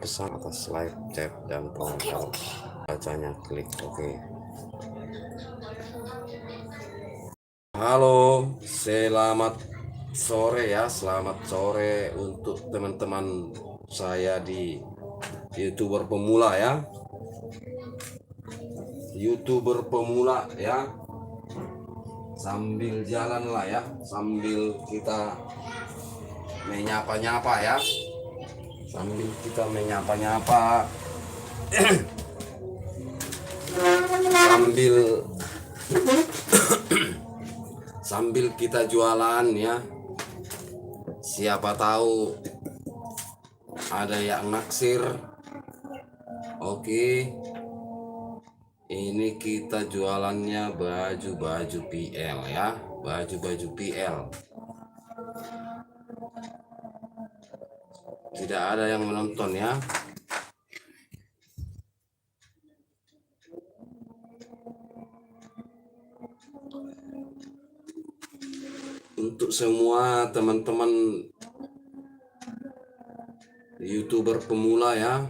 pesan atas live chat dan pengetahuan bacanya klik OK. Halo, selamat sore ya, selamat sore untuk teman-teman saya di YouTuber pemula ya. YouTuber pemula ya. Sambil jalan lah ya, sambil kita menyapa-nyapa ya. Sambil kita menyapa-nyapa. sambil kita jualan ya. Siapa tahu ada yang naksir. Oke. Ini kita jualannya baju-baju PL ya, baju-baju PL. Tidak ada yang menonton ya. Untuk semua teman-teman YouTuber pemula ya.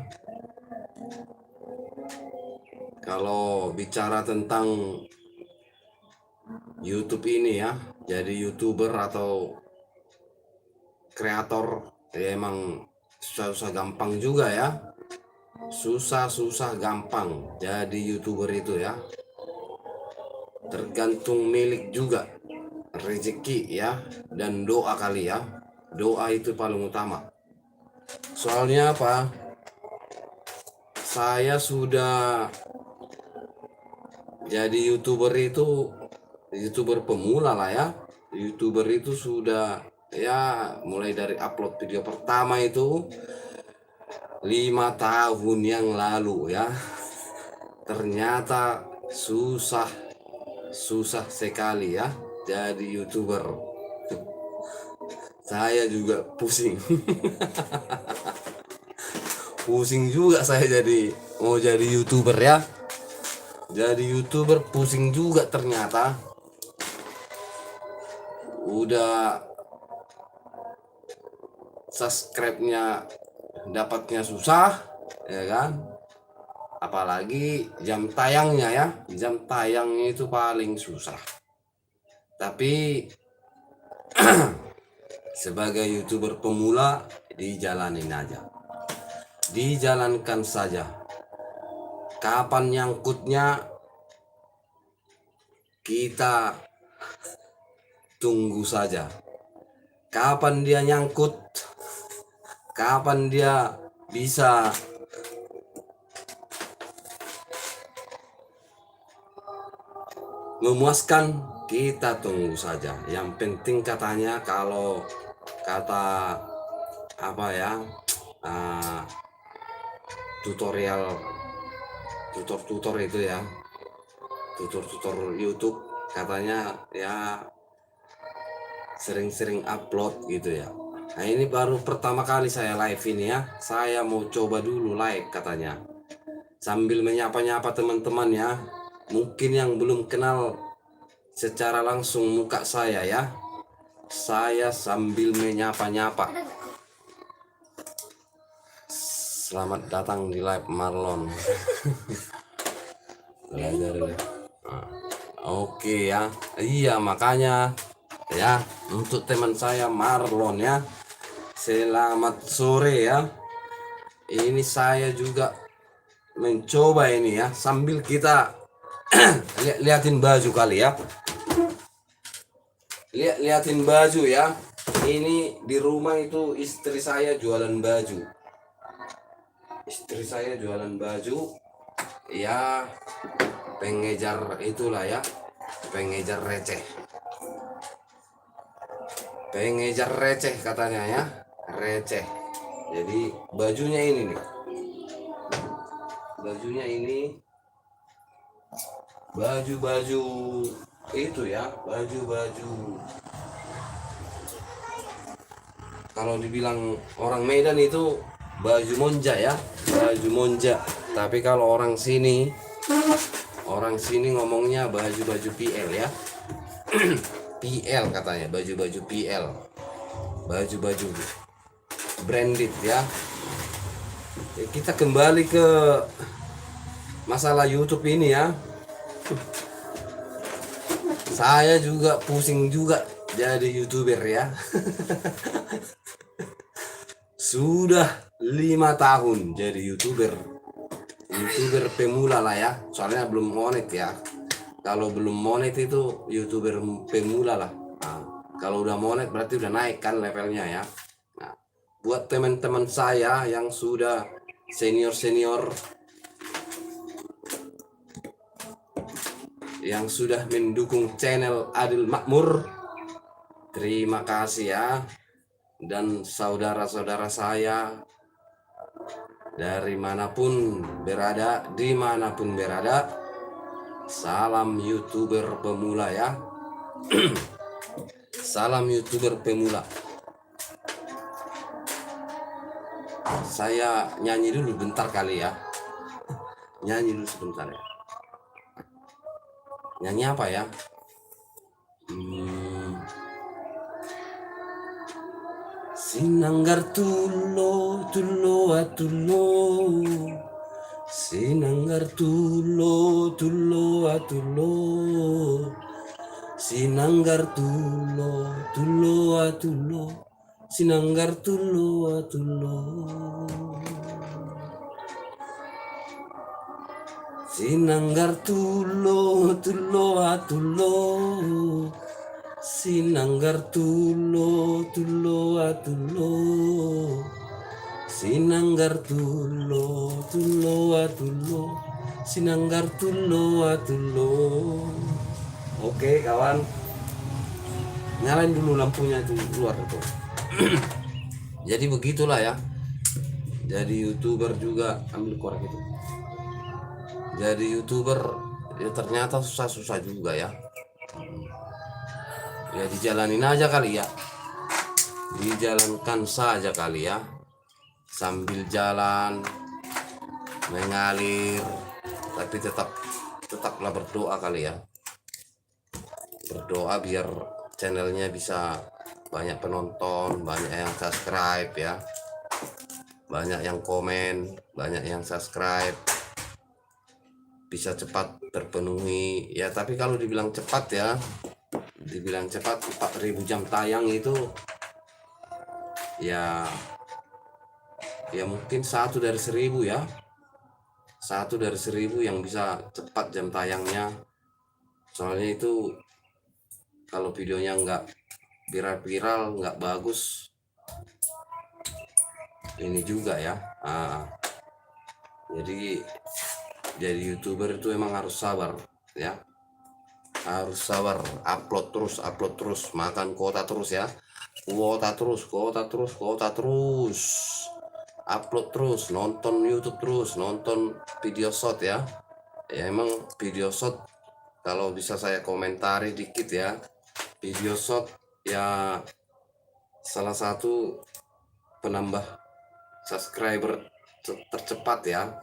Kalau bicara tentang YouTube ini ya, jadi YouTuber atau kreator ya emang susah-susah gampang juga ya. Susah-susah gampang jadi YouTuber itu ya. Tergantung milik juga, rezeki ya, dan doa kali ya. Doa itu paling utama. Soalnya apa? Saya sudah jadi YouTuber itu, YouTuber pemula lah ya. YouTuber itu sudah ya mulai dari upload video pertama itu 5 tahun yang lalu ya. Ternyata susah sekali ya jadi YouTuber. Saya juga pusing. Pusing juga saya mau jadi YouTuber ya. Jadi YouTuber pusing juga ternyata. Udah subscribe-nya dapatnya susah ya kan. Apalagi jam tayangnya ya. Jam tayangnya itu paling susah. Tapi sebagai YouTuber pemula dijalanin aja. Dijalankan saja. Kapan nyangkutnya kita tunggu saja. Kapan dia nyangkut, kapan dia bisa memuaskan, kita tunggu saja. Yang penting katanya kalau kata apa ya, tutor itu ya, tutor YouTube katanya ya sering-sering upload gitu ya. Nah ini baru pertama kali saya live ini ya. Saya mau coba dulu live katanya, sambil menyapa-nyapa teman-teman ya. Mungkin yang belum kenal secara langsung muka saya ya. Saya sambil menyapa-nyapa. Selamat datang di live Marlon. Oke ya. Iya makanya ya, untuk teman saya Marlon ya. Selamat sore ya. Ini saya juga mencoba ini ya, sambil kita liatin baju kali ya. Liatin baju ya. Ini di rumah itu istri saya jualan baju. Istri saya jualan baju ya, pengejar itulah ya, pengejar receh. Pengejar receh katanya ya, receh. Jadi bajunya ini nih. Bajunya ini baju-baju itu ya, baju-baju kalau dibilang orang Medan itu baju monja ya, baju monja. Tapi kalau orang sini ngomongnya baju-baju PL ya. PL katanya, baju-baju PL, baju-baju branded ya. Kita kembali ke masalah YouTube ini ya. Saya juga pusing juga jadi YouTuber ya. Sudah 5 tahun jadi YouTuber. YouTuber pemula lah ya. Soalnya belum monet ya. Kalau belum monet itu YouTuber pemula lah. Nah, kalau udah monet berarti udah naik kan levelnya ya. Nah, buat teman-teman saya yang sudah senior-senior, yang sudah mendukung channel Adil Makmur, terima kasih ya. Dan saudara-saudara saya dari manapun berada, dimanapun berada, salam YouTuber pemula ya. Salam YouTuber pemula. Saya nyanyi dulu bentar kali ya. Nyanyi dulu sebentar ya. Nyanyi apa ya? Sinanggar tulo, tulo atulo. Sinanggar tulo, tulo atulo. Sinanggar tulo, tulo atulo. Sinanggar tulo atulo. Sinanggar tulo, tulo atulo. Sinanggar tulo, tulo atulo. Sinanggar tulo, tulo atulo. Sinanggar tulo atulo. Oke kawan, nyalain dulu lampunya itu keluar itu. Jadi begitulah ya. Jadi YouTuber juga, ambil korek itu. Jadi YouTuber ya ternyata susah-susah juga ya. Ya dijalanin aja kali ya. Dijalankan saja kali ya. Sambil jalan mengalir, tapi tetaplah berdoa kali ya. Berdoa biar channelnya bisa banyak penonton, banyak yang subscribe ya. Banyak yang komen, banyak yang subscribe. Bisa cepat terpenuhi ya. Tapi kalau dibilang cepat ya, dibilang cepat 4.000 jam tayang itu ya mungkin 1 dari 1.000 ya. 1 dari 1.000 yang bisa cepat jam tayangnya. Soalnya itu kalau videonya nggak viral, nggak bagus, ini juga ya. Jadi YouTuber itu emang harus sabar ya. Harus sabar, upload terus, makan kuota terus ya. Kuota terus, upload terus, nonton YouTube terus, nonton video shot ya. Ya emang video shot kalau bisa saya komentari dikit ya. Video shot ya salah satu penambah subscriber tercepat ya.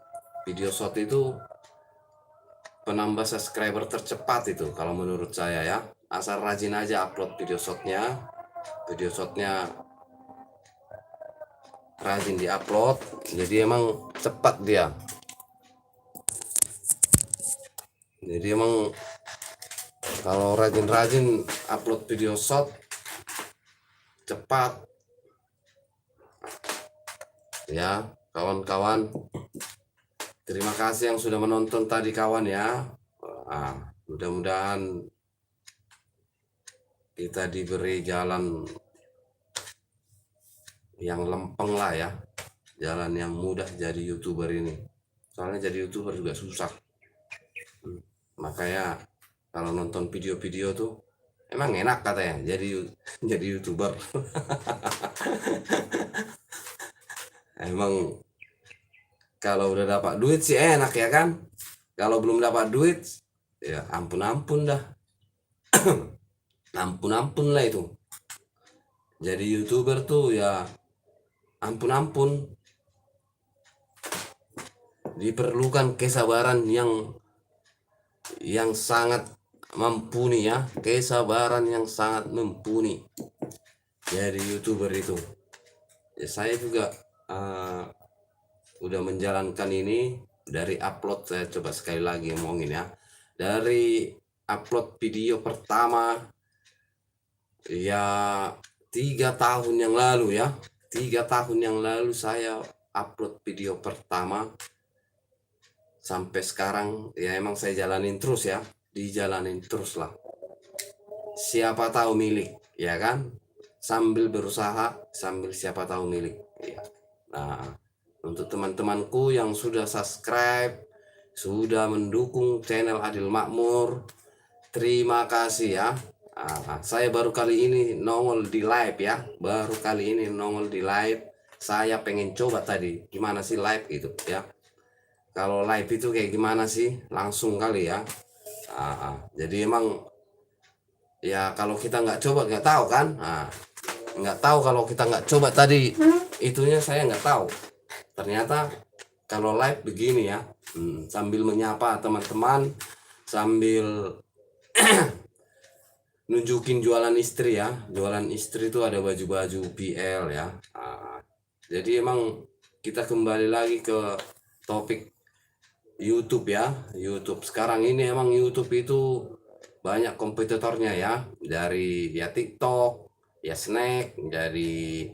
Video shot itu penambah subscriber tercepat itu kalau menurut saya ya. Asal rajin aja upload video shotnya rajin diupload, jadi emang cepat dia. Jadi emang kalau rajin upload video shot cepat ya kawan-kawan. Terima kasih yang sudah menonton tadi kawan ya. Mudah-mudahan kita diberi jalan yang lempeng lah ya, jalan yang mudah jadi YouTuber ini. Soalnya jadi YouTuber juga susah. Makanya kalau nonton video-video tuh emang enak katanya jadi YouTuber. Emang kalau udah dapat duit sih enak ya kan. Kalau belum dapat duit ya ampun dah. ampun lah itu. Jadi YouTuber tuh ya ampun. Diperlukan kesabaran yang sangat mumpuni ya. Kesabaran yang sangat mumpuni jadi YouTuber itu. Ya saya juga udah menjalankan ini dari upload. Saya coba sekali lagi ngomongin ya, dari upload video pertama ya 3 tahun yang lalu ya, 3 tahun yang lalu saya upload video pertama sampai sekarang ya. Emang saya jalanin terus ya, dijalanin terus lah, siapa tahu milik ya kan, sambil berusaha sambil siapa tahu milik ya. Nah, untuk teman-temanku yang sudah subscribe, sudah mendukung channel Adil Makmur, terima kasih ya. Saya baru kali ini nongol di live ya, baru kali ini nongol di live. Saya pengen coba tadi gimana sih live gitu ya, kalau live itu kayak gimana sih, langsung kali ya. Jadi emang ya kalau kita nggak coba nggak tahu kan. Nggak tahu kalau kita nggak coba tadi itunya, saya nggak tahu ternyata kalau live begini ya. Sambil menyapa teman-teman, sambil nunjukin jualan istri ya. Jualan istri itu ada baju-baju BL ya. Jadi emang kita kembali lagi ke topik YouTube ya. YouTube sekarang ini emang YouTube itu banyak kompetitornya ya, dari ya TikTok, ya Snack, dari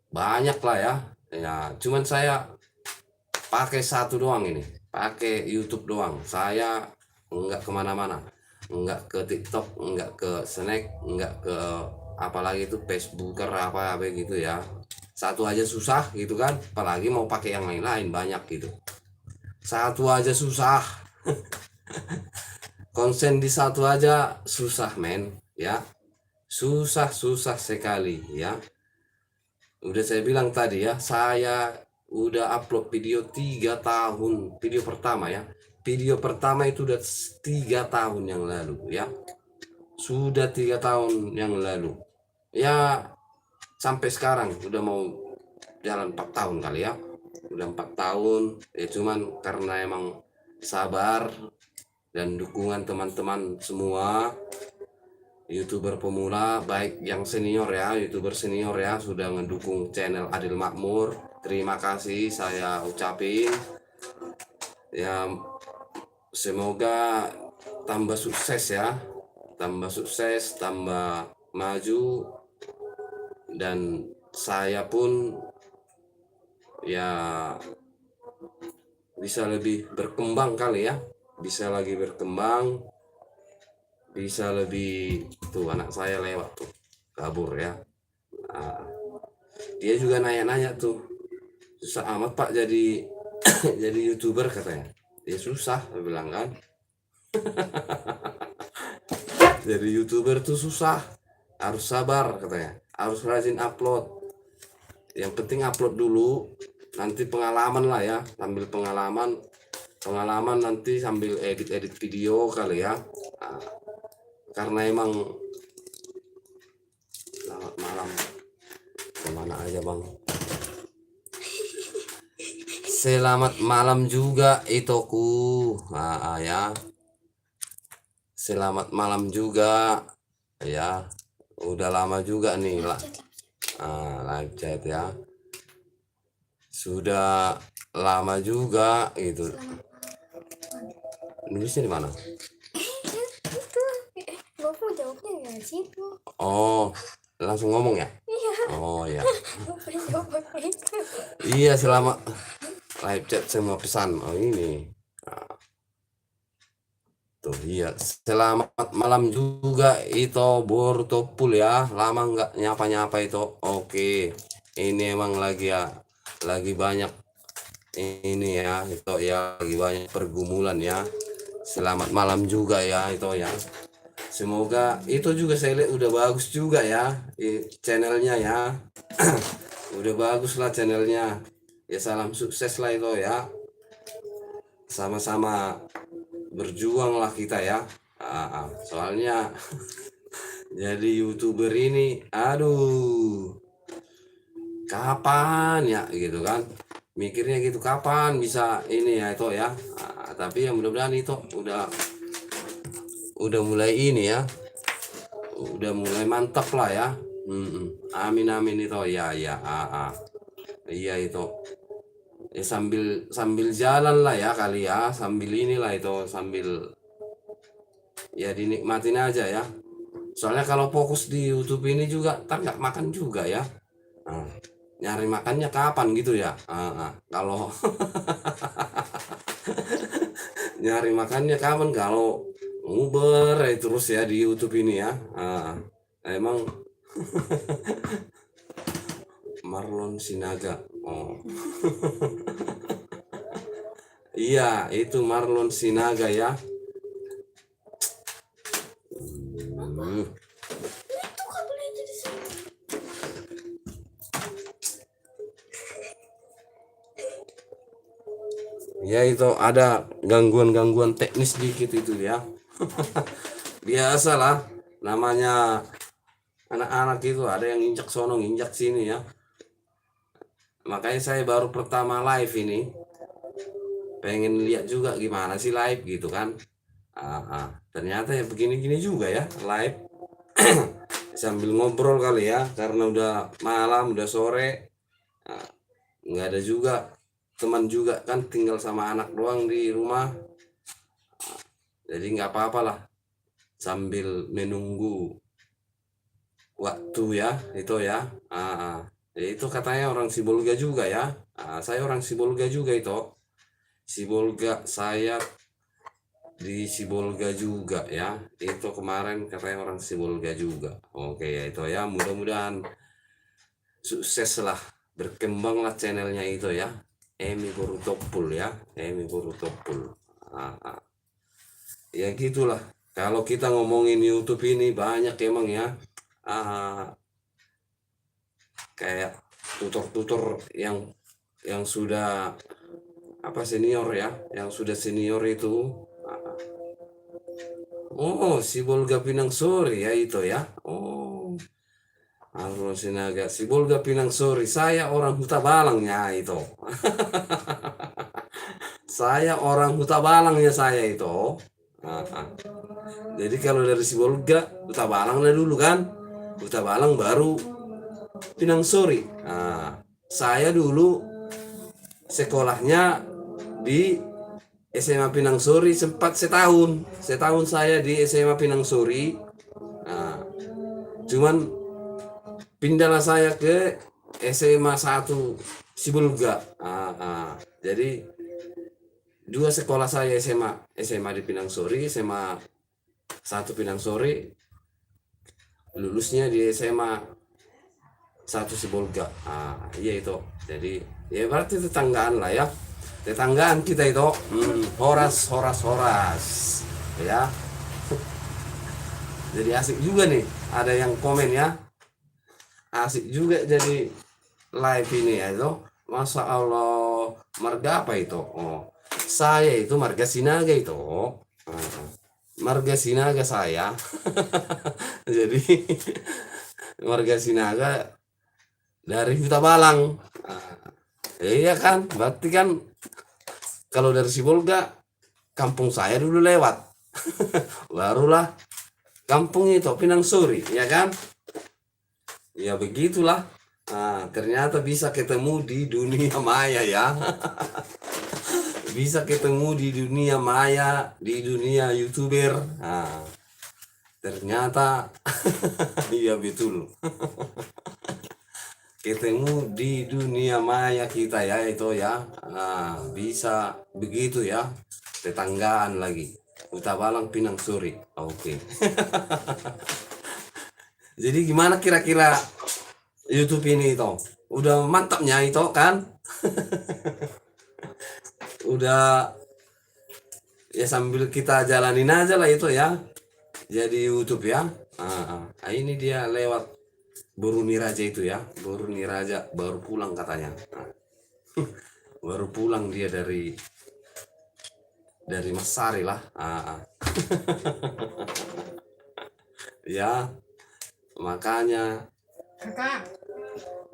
banyak lah ya. Ya cuman saya pakai satu doang ini, pakai YouTube doang. Saya enggak kemana-mana, enggak ke TikTok, enggak ke Snack, enggak ke apalagi itu Facebooker apa gitu ya. Satu aja susah gitu kan, apalagi mau pakai yang lain-lain banyak gitu. Satu aja susah. Konsen di satu aja susah men ya, susah sekali ya. Udah saya bilang tadi ya, saya udah upload video 3 tahun, video pertama ya. Video pertama itu udah 3 tahun yang lalu ya, sudah 3 tahun yang lalu ya. Sampai sekarang udah mau jalan 4 tahun kali ya, udah 4 tahun ya. Cuman karena emang sabar dan dukungan teman-teman semua, YouTuber pemula baik yang senior ya, YouTuber senior ya, sudah ngedukung channel Adil Makmur. Terima kasih saya ucapin ya. Semoga tambah sukses ya, tambah sukses, tambah maju, dan saya pun ya bisa lebih berkembang kali ya, bisa lagi berkembang, bisa lebih. Tuh anak saya lewat tuh, kabur ya. Dia juga nanya-nanya tuh, susah amat Pak jadi jadi YouTuber katanya. Dia susah, saya bilang kan. Jadi YouTuber tuh susah, harus sabar katanya, harus rajin upload. Yang penting upload dulu, nanti pengalaman lah ya, sambil pengalaman nanti sambil edit video kali ya. Karena emang selamat malam, kemana aja bang. Selamat malam juga Itoku. Ya, selamat malam juga ya. Udah lama juga nih lah live chat ya, sudah lama juga gitu. Nulisnya di mana? Bapak jawabnya nggak situ. Oh, langsung ngomong ya? Iya. Oh ya. Bapak jawab itu. Iya, selama live chat semua pesan. Oh ini. Tuh iya, selamat malam juga itu Bortopul ya. Lama nggak nyapa-nyapa itu. Oke. Ini emang lagi ya, lagi banyak ini ya, itu ya, lagi banyak pergumulan ya. Selamat malam juga ya itu ya. Semoga itu juga saya lihat udah bagus juga ya channelnya ya. Udah bagus lah channelnya ya. Salam sukses lah itu ya, sama-sama berjuang lah kita ya. Soalnya jadi YouTuber ini aduh, kapan ya gitu kan, mikirnya gitu, kapan bisa ini ya itu ya. Tapi ya mudah-mudahan itu udah mulai ini ya, udah mulai mantap lah ya. Amin amin itu ya ya. Iya itu ya sambil jalan lah ya kali ya, sambil inilah itu, sambil ya dinikmatin aja ya. Soalnya kalau fokus di YouTube ini juga ntar nggak makan juga ya. Nah, nyari makannya kapan gitu ya. Kalau nyari makannya kapan kalau nguber terus ya di YouTube ini ya. Emang Marlon Sinaga. Oh. Iya, itu Marlon Sinaga ya. Itu kabelnya jadi satu. Ya itu ada gangguan-gangguan teknis dikit itu ya. Biasalah, namanya anak-anak itu ada yang injak sono, injak sini ya. Makanya saya baru pertama live ini, pengen lihat juga gimana sih live gitu kan. Ternyata ya begini-gini juga ya live. Sambil ngobrol kali ya, karena udah malam, udah sore, nggak ada juga teman juga kan, tinggal sama anak doang di rumah. Jadi nggak apa-apa lah, sambil menunggu waktu ya itu ya. Ya itu katanya orang Sibolga juga ya. Saya orang Sibolga juga itu. Sibolga, saya di Sibolga juga ya. Itu kemarin katanya orang Sibolga juga. Oke ya itu ya, mudah-mudahan sukses lah, berkembanglah channelnya itu ya. Emi Borutopul ya, Emi Borutopul. Ya gitulah. Kalau kita ngomongin YouTube ini banyak emang ya. Kayak tutor-tutor yang sudah senior ya, yang sudah senior itu. Oh, Sibolga Pinang Sori ya itu ya. Oh, Marlon Sinaga, Sibolga Pinang Sori. Saya orang Huta Balangnya itu. Saya orang Huta Balangnya saya itu. Jadi kalau dari Sibolga, Huta Balangnya dulu kan. Huta Balang baru Pinang Sori. Saya dulu sekolahnya di SMA Pinang Sori, sempat setahun saya di SMA Pinang Sori. Cuman pindahlah saya ke SMA 1 Sibolga. Jadi dua sekolah saya SMA di Pinang Sori, SMA 1 Pinang Sori, lulusnya di SMA 1 Sibolga. Iya itu. Jadi ya berarti tetanggaan lah ya. Tetanggaan kita itu. Horas ya. Jadi asik juga nih, ada yang komen ya. Asik juga jadi live ini ya itu. Masya Allah, marga apa itu? Oh, saya itu marga Sinaga itu. Marga Sinaga saya. Jadi marga Sinaga dari Huta Balang. Iya kan, berarti kan kalau dari Sibolga kampung saya dulu lewat. Barulah kampung itu Pinang Sori, ya kan? Ya begitulah. Ternyata bisa ketemu di dunia maya ya. Bisa ketemu di dunia maya, di dunia YouTuber. Ternyata iya betul. Ketemu di dunia maya kita ya itu ya. Bisa begitu ya, tetanggaan lagi, Huta Balang Pinang Sori. Oke. Jadi gimana kira-kira YouTube ini itu? Udah mantapnya itu kan? Udah ya, sambil kita jalanin aja lah itu ya, jadi YouTube ya. Ini dia lewat Boruni Raja itu ya, Boruni Raja baru pulang katanya. Baru pulang dia dari Masari lah. Ya, makanya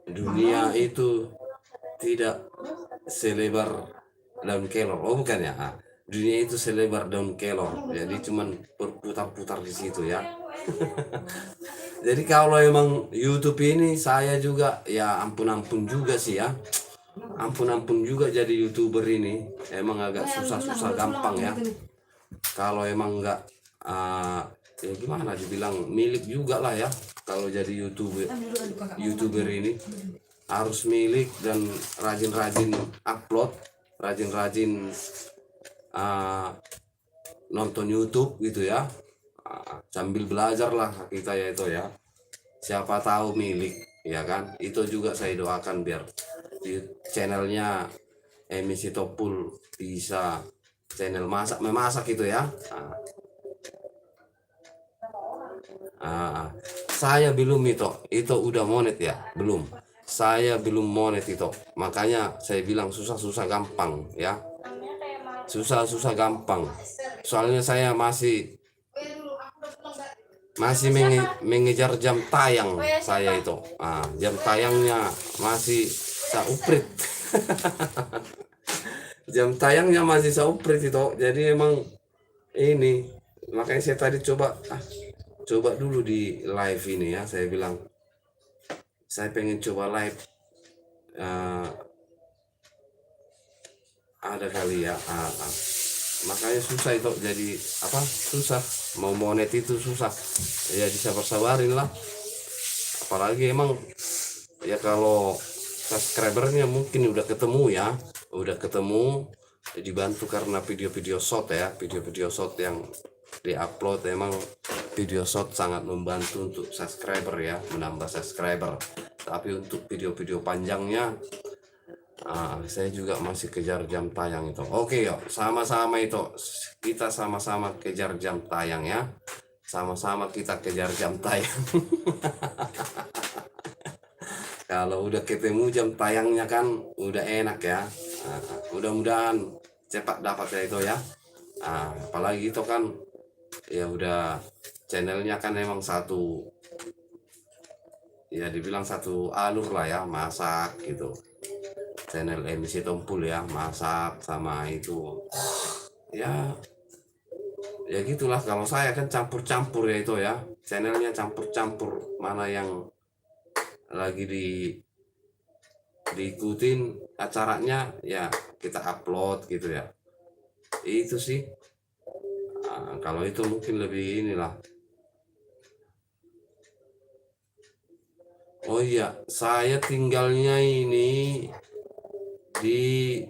dunia itu tidak selebar daun kelor. Oh bukan ya, dunia itu selebar daun kelor. Jadi cuman berputar-putar di situ ya. Jadi kalau emang YouTube ini saya juga ya ampun juga sih ya. ampun juga jadi YouTuber ini. Emang agak susah-susah gampang ya. Kalau emang nggak ya gimana dibilang, milik juga lah ya. Kalau jadi YouTuber ini harus milik dan rajin-rajin upload, rajin-rajin nonton YouTube gitu ya. Sambil belajar lah kita ya itu ya. Siapa tahu milik ya kan. Itu juga saya doakan biar di channelnya Emisi Topul bisa channel memasak gitu ya. Saya belum itu udah monet ya, belum. Saya belum monet itu, makanya saya bilang susah-susah gampang ya, susah-susah gampang. Soalnya saya masih mengejar jam tayang saya itu. Jam tayangnya masih sauprit. Jam tayangnya masih sauprit itu. Jadi emang ini, makanya saya tadi coba dulu di live ini ya. Saya bilang saya pengen coba live, ada kali ya. Makanya susah itu, jadi susah mau monet itu susah ya, disabar-sabarin lah. Apalagi emang ya kalau subscribernya mungkin udah ketemu dibantu karena video-video short ya, video-video short yang diupload. Emang video short sangat membantu untuk subscriber ya, menambah subscriber. Tapi untuk video-video panjangnya saya juga masih kejar jam tayang itu. Oke yuk, sama-sama itu kita sama-sama kejar jam tayang ya, sama-sama kita kejar jam tayang. Kalau udah ketemu jam tayangnya kan udah enak ya. Mudah-mudahan cepat dapat ya itu ya. Apalagi itu kan ya udah channelnya kan emang satu ya, dibilang satu alur lah ya, masak gitu. Channel MC Tompul ya, masak sama itu ya gitulah. Kalau saya kan campur-campur ya itu ya, channelnya campur-campur, mana yang lagi diikutin acaranya ya kita upload gitu ya. Itu sih kalau itu mungkin lebih inilah. Oh iya, saya tinggalnya ini di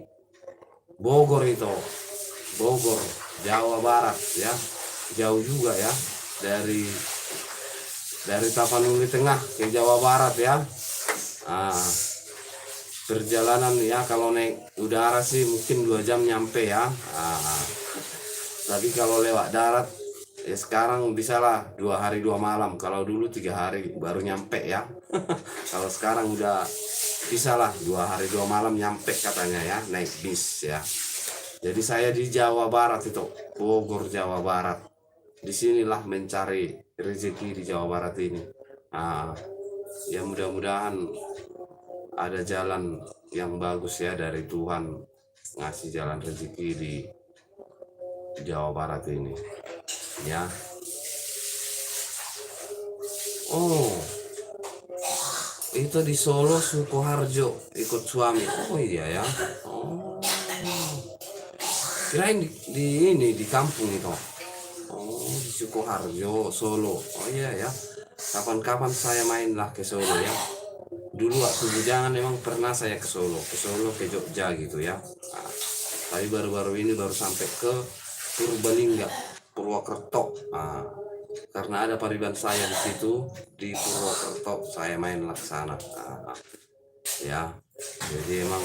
Bogor itu, Bogor, Jawa Barat ya. Jauh juga ya dari Tapanuli Tengah ke Jawa Barat ya. Perjalanan ya kalau naik udara sih mungkin 2 jam nyampe ya. Tapi kalau lewat darat ya sekarang bisalah 2 hari 2 malam. Kalau dulu 3 hari baru nyampe ya. Kalau sekarang udah bisalah 2 hari 2 malam nyampe katanya ya, naik bis ya. Jadi saya di Jawa Barat itu, Bogor, Jawa Barat. Disinilah mencari rezeki di Jawa Barat ini. Ya mudah-mudahan ada jalan yang bagus ya dari Tuhan, ngasih jalan rezeki di Jawa Barat ini ya. Oh, itu di Solo Sukoharjo ikut suami. Oh iya ya. Oh, kirain di kampung itu. Oh, di Sukoharjo, Solo. Oh iya ya. Kapan-kapan saya mainlah ke Solo ya. Dulu waktu bujangan memang pernah saya ke Solo, ke Jogja gitu ya. Tapi baru-baru ini baru sampai ke Purbalingga, Purwokerto. Karena ada pariban saya di situ di Purwokerto, saya mainlah ke sana. Ya, jadi emang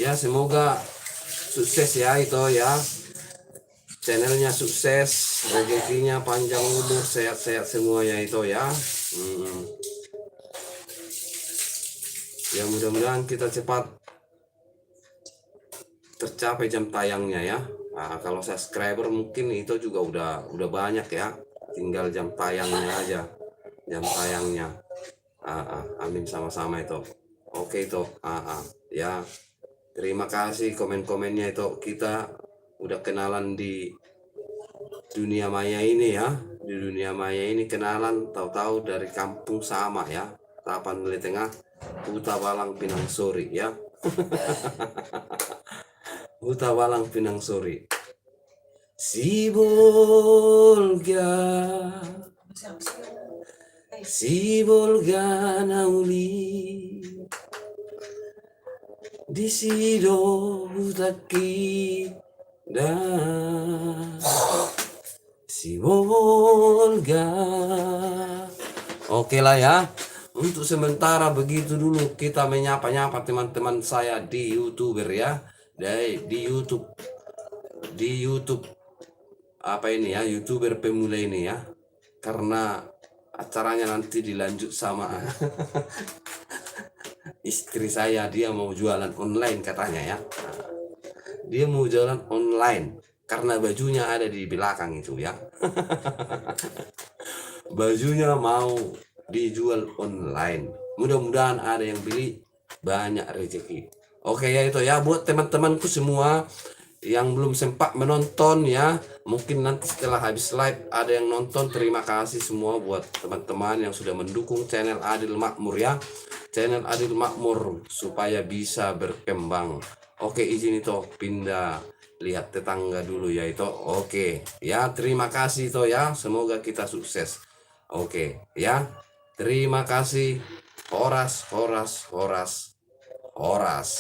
ya semoga sukses ya itu ya. Channelnya sukses, rezekinya panjang umur, sehat-sehat semuanya itu ya. Ya mudah-mudahan kita cepat tercapai jam tayangnya ya. Kalau subscriber mungkin itu juga udah banyak ya, tinggal jam tayangnya aja, jam tayangnya. Amin sama-sama itu. Oke itu ya, terima kasih komen-komennya itu. Kita udah kenalan di dunia maya ini ya, di dunia maya ini kenalan, tahu-tahu dari kampung sama ya, Tapanuli Tengah. Huta Walang Pinang Sori ya. Huta Walang Pinang Sori. Sibolga, sibolga nauli. Di sido hutaki da. Sibolga. Oke lah ya. Untuk sementara begitu dulu kita menyapa-nyapa teman-teman saya di YouTuber ya. Di YouTube. Di YouTube apa ini ya, YouTuber pemula ini ya. Karena acaranya nanti dilanjut sama istri saya, dia mau jualan online katanya ya. Dia mau jualan online karena bajunya ada di belakang itu ya. Bajunya mau dijual online. Mudah-mudahan ada yang beli, banyak rezeki. Oke ya itu ya, buat teman-temanku semua yang belum sempat menonton ya, mungkin nanti setelah habis live ada yang nonton. Terima kasih semua buat teman-teman yang sudah mendukung channel Adil Makmur ya. Channel Adil Makmur supaya bisa berkembang. Oke, izin itu pindah lihat tetangga dulu ya itu. Oke ya, terima kasih itu ya, semoga kita sukses. Oke ya, terima kasih. Horas, horas, horas, horas.